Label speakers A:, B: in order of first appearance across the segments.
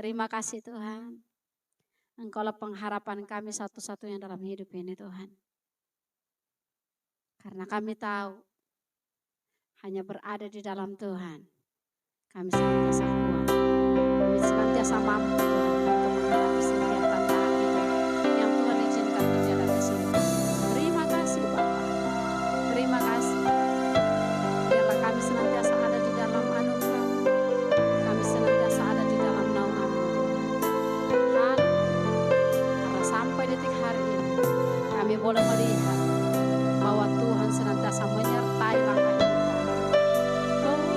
A: Terima kasih Tuhan. Engkaulah pengharapan kami satu-satunya dalam hidup ini Tuhan. Karena kami tahu hanya berada di dalam Tuhan. Kami senantiasa kuat. Kami senantiasa mampu Tuhan untuk menghadapi setiap tantangan hidup yang Tuhan izinkan terjadi atas hidup. Terima kasih Bapa. Terima kasih. Biarlah kami senantiasa ada di dalam anugerah. Kami senantiasa ada di dalam naungan-Mu Tuhan. Karena sampai detik hari ini kami boleh melihat bahwa Tuhan senantiasa menyertai langkah hidup kami.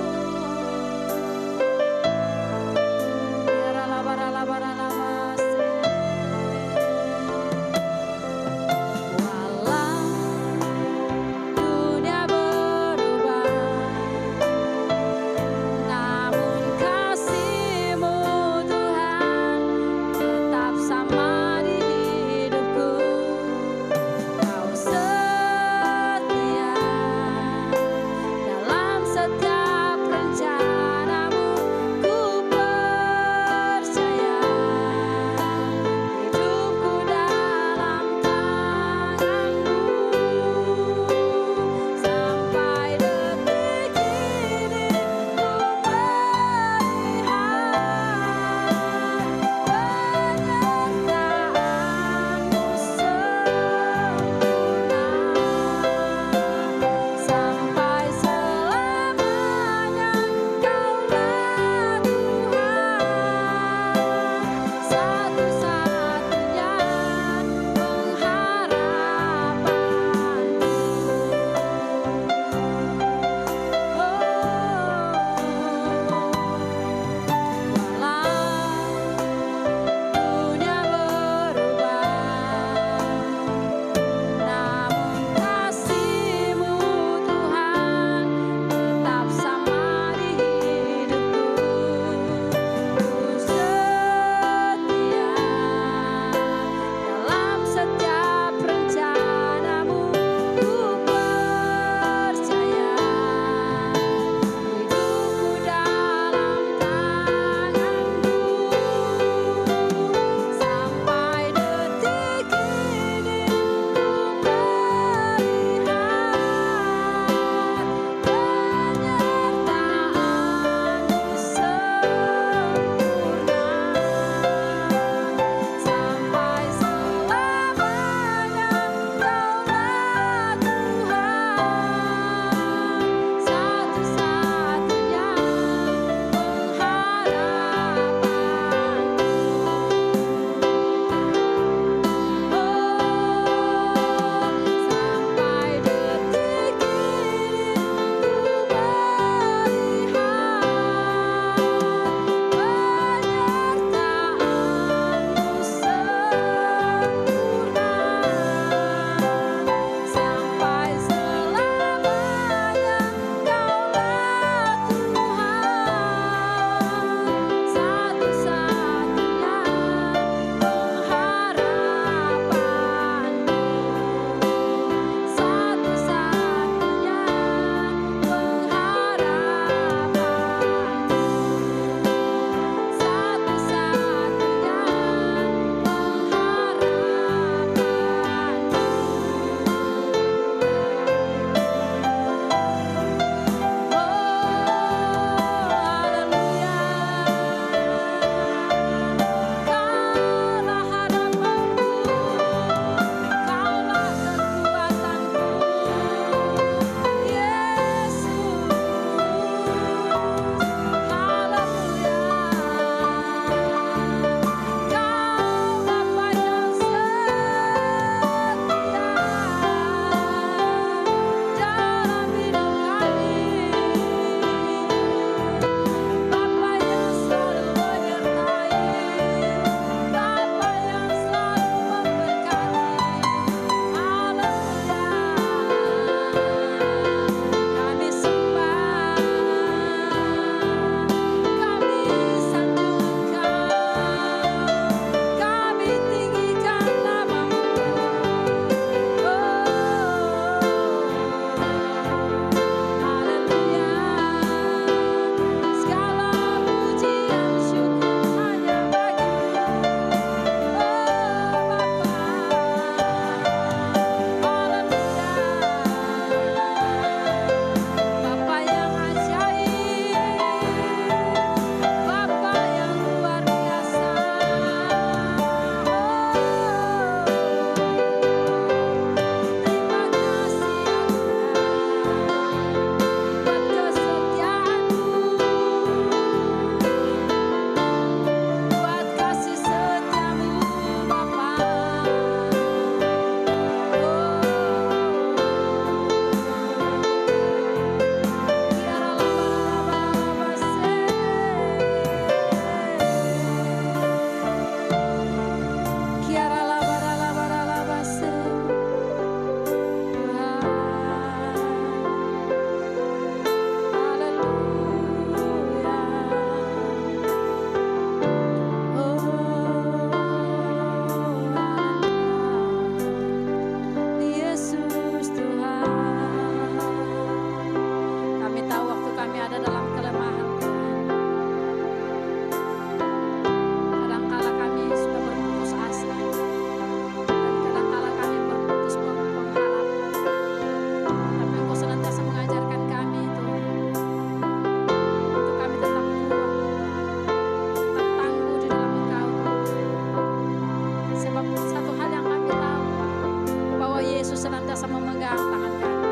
A: senantiasa memegang tangan kami.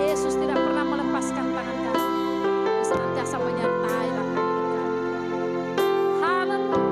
A: Yesus tidak pernah melepaskan tangan kami. Dia senantiasa menyertai langkah hidup kami. Haleluya.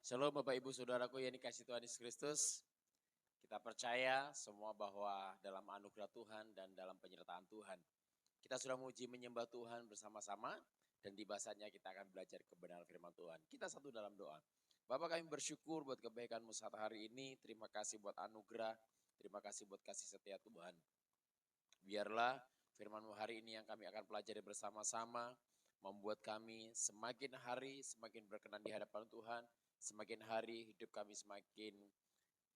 B: Shalom Bapak Ibu Saudaraku yang dikasih Tuhan Yesus Kristus. Kita percaya semua bahwa dalam anugerah Tuhan dan dalam penyertaan Tuhan, kita sudah menguji menyembah Tuhan bersama-sama dan di bahasanya kita akan belajar kebenaran firman Tuhan. Kita satu dalam doa. Bapak, kami bersyukur buat kebaikan-Mu saat hari ini. Terima kasih buat anugerah, terima kasih buat kasih setia Tuhan. Biarlah firman-Mu hari ini yang kami akan pelajari bersama-sama membuat kami semakin hari semakin berkenan di hadapan Tuhan. Semakin hari hidup kami semakin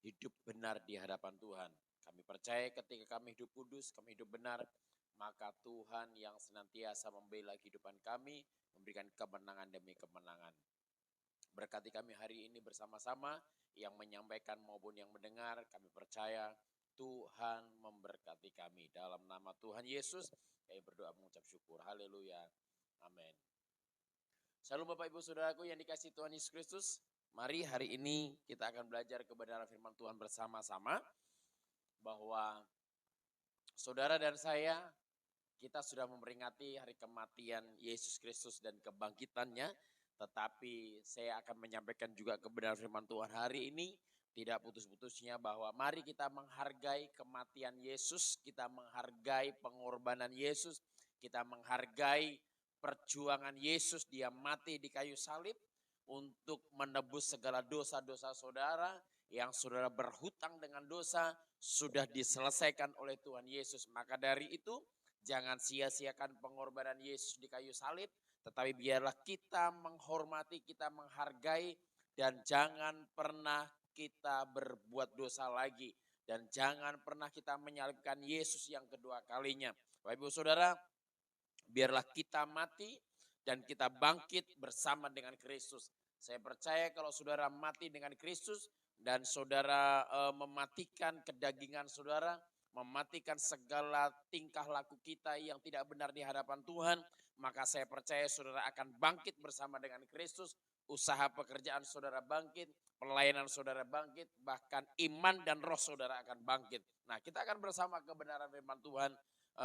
B: hidup benar di hadapan Tuhan. Kami percaya ketika kami hidup kudus, kami hidup benar, maka Tuhan yang senantiasa membela kehidupan kami, memberikan kemenangan demi kemenangan. Berkati kami hari ini bersama-sama, yang menyampaikan maupun yang mendengar, kami percaya Tuhan memberkati kami. Dalam nama Tuhan Yesus, kami berdoa mengucap syukur. Haleluya. Amin. Shalom Bapak Ibu Saudaraku yang dikasih Tuhan Yesus Kristus. Mari hari ini kita akan belajar kebenaran firman Tuhan bersama-sama. Bahwa saudara dan saya, kita sudah memperingati hari kematian Yesus Kristus dan kebangkitannya. Tetapi saya akan menyampaikan juga kebenaran firman Tuhan hari ini. Tidak putus-putusnya bahwa mari kita menghargai kematian Yesus. Kita menghargai pengorbanan Yesus. Kita menghargai perjuangan Yesus, dia mati di kayu salib untuk menebus segala dosa-dosa saudara. Yang saudara berhutang dengan dosa sudah diselesaikan oleh Tuhan Yesus. Maka dari itu jangan sia-siakan pengorbanan Yesus di kayu salib. Tetapi biarlah kita menghormati, kita menghargai. Dan jangan pernah kita berbuat dosa lagi. Dan jangan pernah kita menyalibkan Yesus yang kedua kalinya. Bapak Ibu Saudara, biarlah kita mati dan kita bangkit bersama dengan Kristus. Saya percaya kalau saudara mati dengan Kristus dan saudara mematikan kedagingan saudara, mematikan segala tingkah laku kita yang tidak benar di hadapan Tuhan, maka saya percaya saudara akan bangkit bersama dengan Kristus. Usaha pekerjaan saudara bangkit, pelayanan saudara bangkit, bahkan iman dan roh saudara akan bangkit. Nah, kita akan bersama kebenaran firman Tuhan,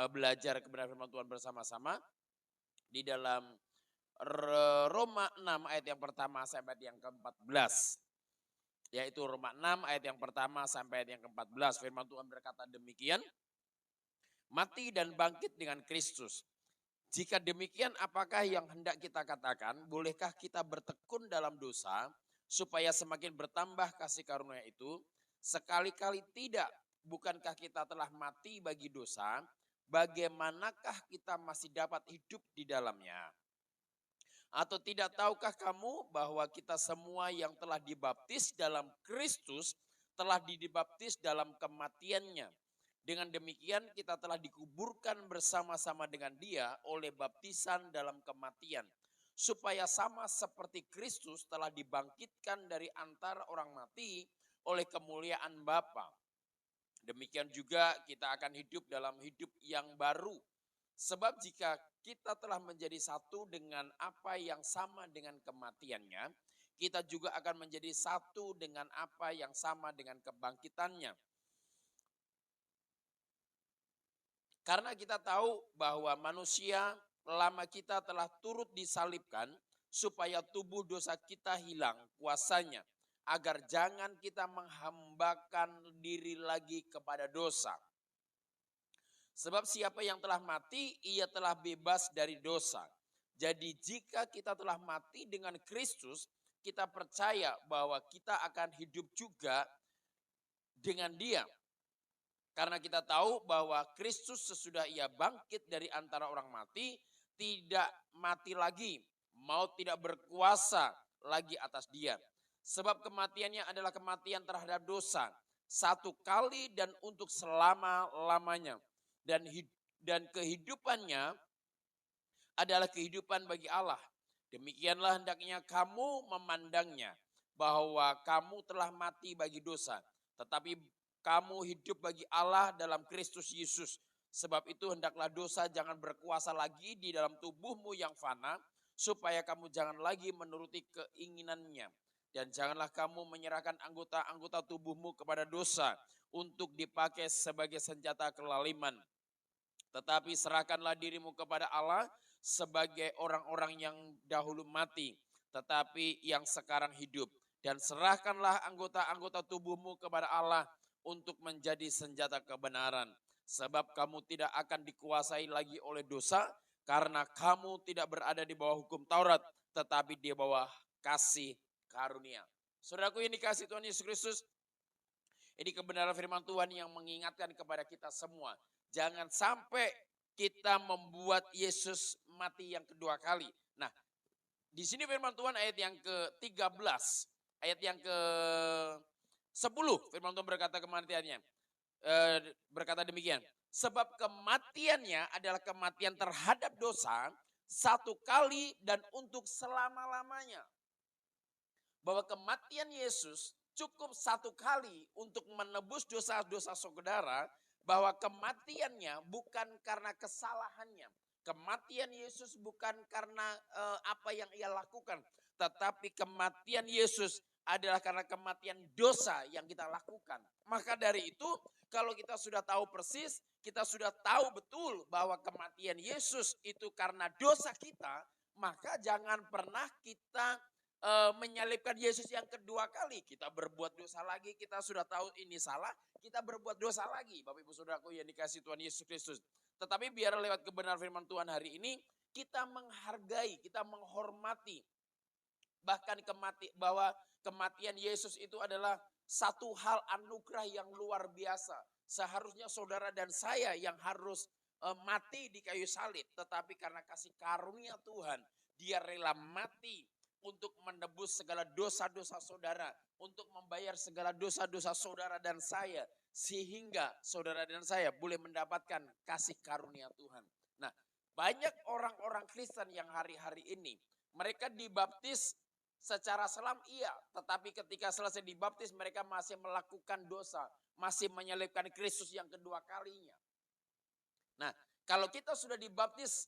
B: belajar kebenaran firman Tuhan bersama-sama di dalam Roma 6 ayat yang pertama sampai ayat yang ke-14. yaitu Roma 6 ayat yang pertama sampai ayat yang ke-14. Firman Tuhan berkata demikian, mati dan bangkit dengan Kristus. Jika demikian, apakah yang hendak kita katakan? Bolehkah kita bertekun dalam dosa supaya semakin bertambah kasih karunia itu? Sekali-kali tidak. Bukankah kita telah mati bagi dosa? Bagaimanakah kita masih dapat hidup di dalamnya? Atau tidak tahukah kamu bahwa kita semua yang telah dibaptis dalam Kristus telah dibaptis dalam kematiannya? Dengan demikian kita telah dikuburkan bersama-sama dengan Dia oleh baptisan dalam kematian, supaya sama seperti Kristus telah dibangkitkan dari antara orang mati oleh kemuliaan Bapa. Demikian juga kita akan hidup dalam hidup yang baru. Sebab jika kita telah menjadi satu dengan apa yang sama dengan kematiannya, kita juga akan menjadi satu dengan apa yang sama dengan kebangkitannya. Karena kita tahu bahwa manusia lama kita telah turut disalibkan supaya tubuh dosa kita hilang kuasanya, agar jangan kita menghambakan diri lagi kepada dosa. Sebab siapa yang telah mati, ia telah bebas dari dosa. Jadi jika kita telah mati dengan Kristus, kita percaya bahwa kita akan hidup juga dengan Dia. Karena kita tahu bahwa Kristus sesudah Ia bangkit dari antara orang mati, tidak mati lagi, maut tidak berkuasa lagi atas Dia. Sebab kematiannya adalah kematian terhadap dosa, satu kali dan untuk selama-lamanya. Dan kehidupannya adalah kehidupan bagi Allah. Demikianlah hendaknya kamu memandangnya, bahwa kamu telah mati bagi dosa, tetapi kamu hidup bagi Allah dalam Kristus Yesus. Sebab itu hendaklah dosa jangan berkuasa lagi di dalam tubuhmu yang fana, supaya kamu jangan lagi menuruti keinginannya. Dan janganlah kamu menyerahkan anggota-anggota tubuhmu kepada dosa untuk dipakai sebagai senjata kelaliman. Tetapi serahkanlah dirimu kepada Allah sebagai orang-orang yang dahulu mati, tetapi yang sekarang hidup. Dan serahkanlah anggota-anggota tubuhmu kepada Allah untuk menjadi senjata kebenaran. Sebab kamu tidak akan dikuasai lagi oleh dosa, karena kamu tidak berada di bawah hukum Taurat, tetapi di bawah kasih karunia. Saudaraku yang dikasihi Tuhan Yesus Kristus, ini kebenaran firman Tuhan yang mengingatkan kepada kita semua. Jangan sampai kita membuat Yesus mati yang kedua kali. Nah, di sini firman Tuhan ayat yang ke-13, ayat yang ke-10, firman Tuhan berkata kematiannya. Berkata demikian, sebab kematiannya adalah kematian terhadap dosa, satu kali dan untuk selama-lamanya. Bahwa kematian Yesus cukup satu kali untuk menebus dosa-dosa saudara, bahwa kematiannya bukan karena kesalahannya. Kematian Yesus bukan karena apa yang ia lakukan, tetapi kematian Yesus adalah karena kematian dosa yang kita lakukan. Maka dari itu, kalau kita sudah tahu persis, kita sudah tahu betul bahwa kematian Yesus itu karena dosa kita, maka jangan pernah kita menyalibkan Yesus yang kedua kali. Kita berbuat dosa lagi, kita sudah tahu ini salah, kita berbuat dosa lagi. Bapak Ibu Saudaraku yang dikasihi Tuhan Yesus Kristus. Tetapi biar lewat kebenaran firman Tuhan hari ini, kita menghargai, kita menghormati. Bahkan bahwa kematian Yesus itu adalah satu hal anugerah yang luar biasa. Seharusnya saudara dan saya yang harus mati di kayu salib. Tetapi karena kasih karunia Tuhan, Dia rela mati untuk menebus segala dosa-dosa saudara, untuk membayar segala dosa-dosa saudara dan saya, sehingga saudara dan saya boleh mendapatkan kasih karunia Tuhan. Nah, banyak orang-orang Kristen yang hari-hari ini, mereka dibaptis secara selam iya, tetapi ketika selesai dibaptis mereka masih melakukan dosa, masih menyalibkan Kristus yang kedua kalinya. Nah, kalau kita sudah dibaptis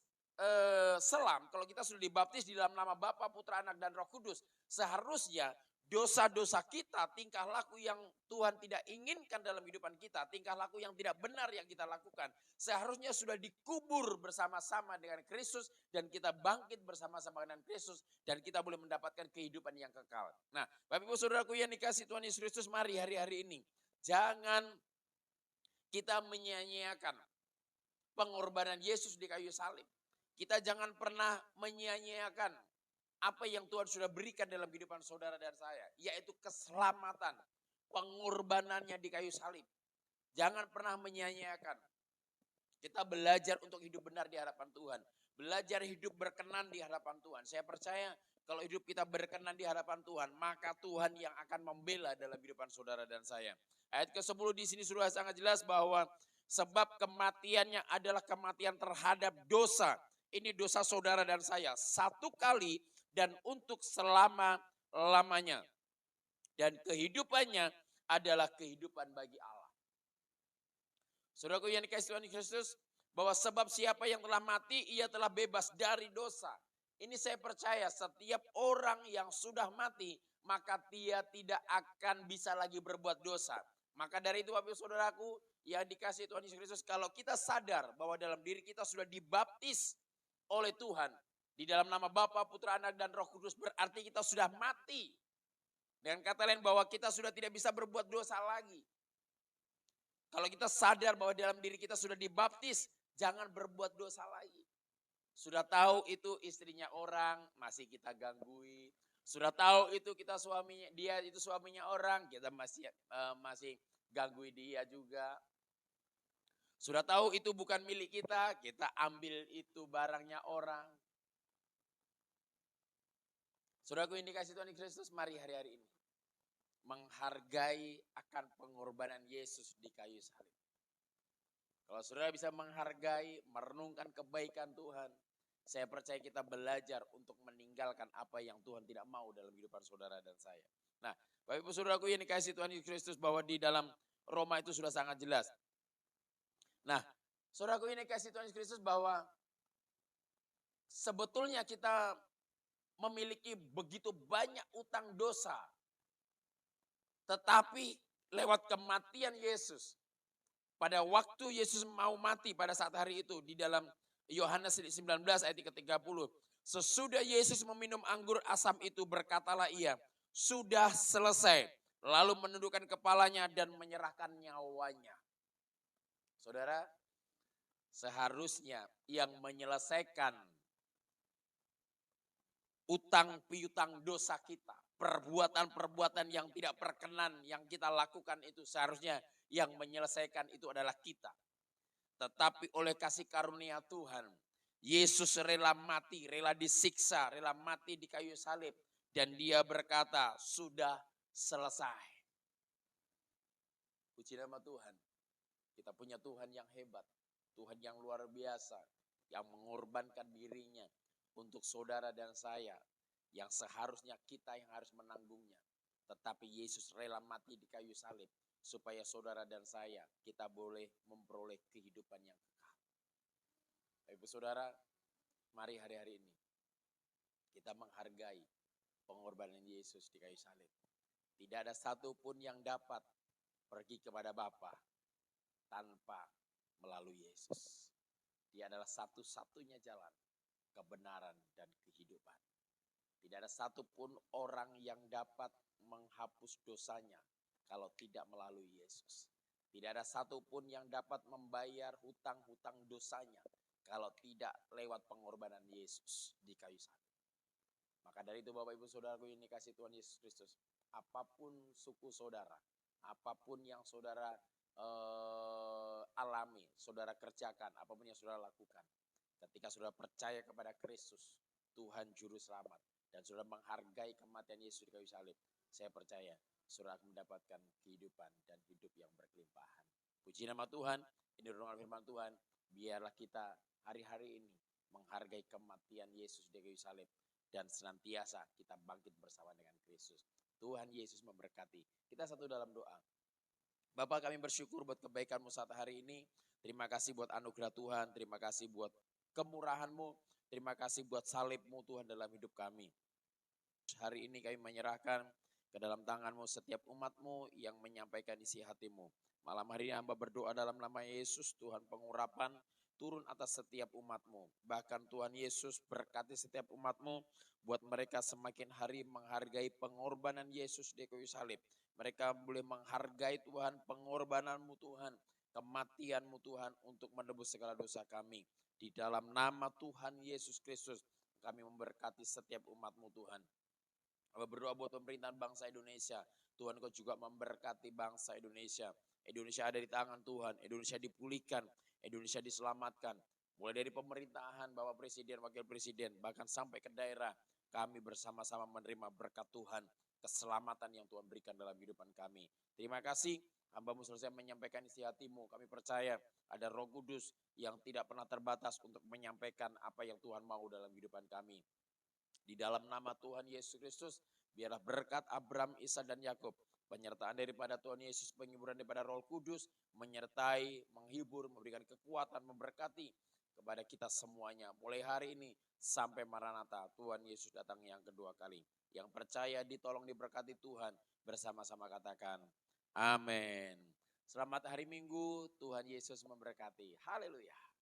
B: selam, kalau kita sudah dibaptis di dalam nama Bapa, Putra, Anak, dan Roh Kudus, seharusnya dosa-dosa kita, tingkah laku yang Tuhan tidak inginkan dalam kehidupan kita, tingkah laku yang tidak benar yang kita lakukan, seharusnya sudah dikubur bersama-sama dengan Kristus dan kita bangkit bersama-sama dengan Kristus dan kita boleh mendapatkan kehidupan yang kekal. Nah, Bapak Ibu Saudaraku yang dikasihi Tuhan Yesus Kristus, mari hari-hari ini jangan kita menyia-nyiakan pengorbanan Yesus di kayu salib. Kita jangan pernah menyia-nyiakan apa yang Tuhan sudah berikan dalam kehidupan saudara dan saya, yaitu keselamatan, pengorbanannya di kayu salib. Jangan pernah menyia-nyiakan. Kita belajar untuk hidup benar di hadapan Tuhan. Belajar hidup berkenan di hadapan Tuhan. Saya percaya kalau hidup kita berkenan di hadapan Tuhan, maka Tuhan yang akan membela dalam kehidupan saudara dan saya. Ayat ke-10 di sini sudah sangat jelas bahwa sebab kematiannya adalah kematian terhadap dosa. Ini dosa saudara dan saya. Satu kali dan untuk selama-lamanya. Dan kehidupannya adalah kehidupan bagi Allah. Saudaraku yang dikasihi Tuhan Kristus, bahwa sebab siapa yang telah mati, ia telah bebas dari dosa. Ini saya percaya setiap orang yang sudah mati, maka dia tidak akan bisa lagi berbuat dosa. Maka dari itu Bapak Saudaraku yang dikasihi Tuhan Yesus Kristus, kalau kita sadar bahwa dalam diri kita sudah dibaptis oleh Tuhan, di dalam nama Bapa, Putra, Anak, dan Roh Kudus, berarti kita sudah mati. Dengan kata lain bahwa kita sudah tidak bisa berbuat dosa lagi. Kalau kita sadar bahwa dalam diri kita sudah dibaptis, jangan berbuat dosa lagi. Sudah tahu itu istrinya orang, masih kita ganggui. Sudah tahu itu kita suaminya, dia itu suaminya orang, kita masih ganggui dia juga. Sudah tahu itu bukan milik kita ambil itu barangnya orang. Saudaraku yang dikasihi Tuhan Kristus, mari hari-hari ini menghargai akan pengorbanan Yesus di kayu salib. Kalau saudara bisa menghargai, merenungkan kebaikan Tuhan, saya percaya kita belajar untuk meninggalkan apa yang Tuhan tidak mau dalam kehidupan saudara dan saya. Nah, Bapak Ibu Saudaraku yang dikasihi Tuhan Kristus, bahwa di dalam Roma itu sudah sangat jelas. Nah, saudaraku yang dikasihi Tuhan Kristus, bahwa sebetulnya kita memiliki begitu banyak utang dosa. Tetapi lewat kematian Yesus, pada waktu Yesus mau mati pada saat hari itu, di dalam Yohanes 19 ayat ke-30. Sesudah Yesus meminum anggur asam itu, berkatalah ia, sudah selesai. Lalu menundukkan kepalanya dan menyerahkan nyawanya. Saudara, seharusnya yang menyelesaikan utang piutang dosa kita, perbuatan-perbuatan yang tidak berkenan yang kita lakukan itu, seharusnya yang menyelesaikan itu adalah kita. Tetapi oleh kasih karunia Tuhan, Yesus rela mati, rela disiksa, rela mati di kayu salib. Dan dia berkata, sudah selesai. Puji nama Tuhan. Kita punya Tuhan yang hebat, Tuhan yang luar biasa, yang mengorbankan dirinya untuk saudara dan saya, yang seharusnya kita yang harus menanggungnya. Tetapi Yesus rela mati di kayu salib, supaya saudara dan saya, kita boleh memperoleh kehidupan yang kekal. Ibu saudara, mari hari-hari ini kita menghargai pengorbanan Yesus di kayu salib. Tidak ada satupun yang dapat pergi kepada Bapa tanpa melalui Yesus. Dia adalah satu-satunya jalan kebenaran dan kehidupan. Tidak ada satupun orang yang dapat menghapus dosanya kalau tidak melalui Yesus. Tidak ada satupun yang dapat membayar hutang-hutang dosanya kalau tidak lewat pengorbanan Yesus di kayu salib. Maka dari itu Bapak Ibu Saudaraku yang dikasihi Tuhan Yesus Kristus, apapun suku saudara, apapun yang saudara alami, saudara kerjakan, apapun yang saudara lakukan, ketika saudara percaya kepada Kristus, Tuhan Juru Selamat, dan saudara menghargai kematian Yesus di kayu salib, saya percaya saudara akan mendapatkan kehidupan dan hidup yang berkelimpahan. Puji nama Tuhan, ini renungan firman Tuhan, biarlah kita hari-hari ini menghargai kematian Yesus di kayu salib, dan senantiasa kita bangkit bersama dengan Kristus. Tuhan Yesus memberkati. Kita satu dalam doa. Bapa, kami bersyukur buat kebaikan-Mu saat hari ini. Terima kasih buat anugerah Tuhan. Terima kasih buat kemurahan-Mu. Terima kasih buat salib-Mu Tuhan dalam hidup kami. Hari ini kami menyerahkan Ke dalam tangan-Mu setiap umat-Mu yang menyampaikan isi hati-Mu. Malam hari ini hamba berdoa dalam nama Yesus, Tuhan, pengurapan turun atas setiap umat-Mu. Bahkan Tuhan Yesus berkati setiap umat-Mu, buat mereka semakin hari menghargai pengorbanan Yesus di kayu salib. Mereka boleh menghargai Tuhan pengorbanan-Mu Tuhan, kematian-Mu Tuhan untuk menebus segala dosa kami. Di dalam nama Tuhan Yesus Kristus kami memberkati setiap umat-Mu Tuhan. Kami berdoa buat pemerintahan bangsa Indonesia. Tuhan, Kau juga memberkati bangsa Indonesia. Indonesia ada di tangan Tuhan. Indonesia dipulihkan. Indonesia diselamatkan. Mulai dari pemerintahan, Bapak Presiden, Wakil Presiden, bahkan sampai ke daerah. Kami bersama-sama menerima berkat Tuhan. Keselamatan yang Tuhan berikan dalam kehidupan kami. Terima kasih. Hamba-Mu selesai menyampaikan isi hati-Mu. Kami percaya ada Roh Kudus yang tidak pernah terbatas untuk menyampaikan apa yang Tuhan mau dalam kehidupan kami. Di dalam nama Tuhan Yesus Kristus, biarlah berkat Abraham, Ishak dan Yakub, penyertaan daripada Tuhan Yesus, penghiburan daripada Roh Kudus, menyertai, menghibur, memberikan kekuatan, memberkati kepada kita semuanya. Mulai hari ini sampai Maranatha, Tuhan Yesus datang yang kedua kali. Yang percaya ditolong diberkati Tuhan, bersama-sama katakan amin. Selamat hari Minggu, Tuhan Yesus memberkati. Haleluya.